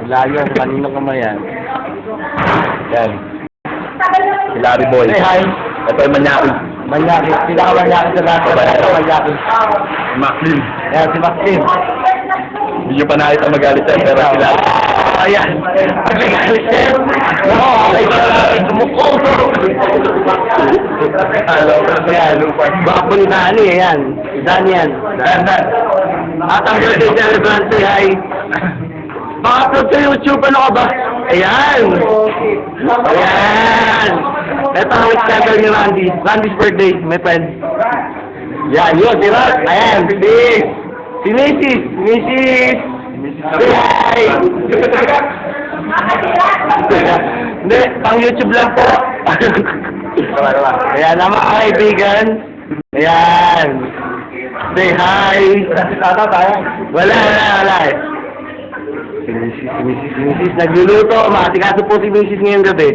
Layo, kanino kamay yan? Yan. Si Larry Boy. Hey, hi. Ito yung Manyaki. Manyaki. Pinaka-manyaki sa lahat. Pinaka-manyaki. Si Maclean. Yan, si Maxim. Hindi nyo pa nakita magalit siya, pero si Larry. Ayan. Magalit siya. Oo, ay sumuko. Ayan. Bakon na ano eh, yan. Dan yan. At ang birthday celebrante ay maka-upload sa YouTube, ano ka ba? Ayan! Ayan! Ito ang schedule ni Randy. Randy's birthday, my friend. Yan, yun, si Rod. Ayan, si Mrs. Mrs. Hi! Hindi, pang YouTube lang po. Ayan, ang mga kaibigan. Ayan. Say hi! Wala eh. Si Mrs. Nagluluto. Makasikaso po si Mrs. ngayong gabi.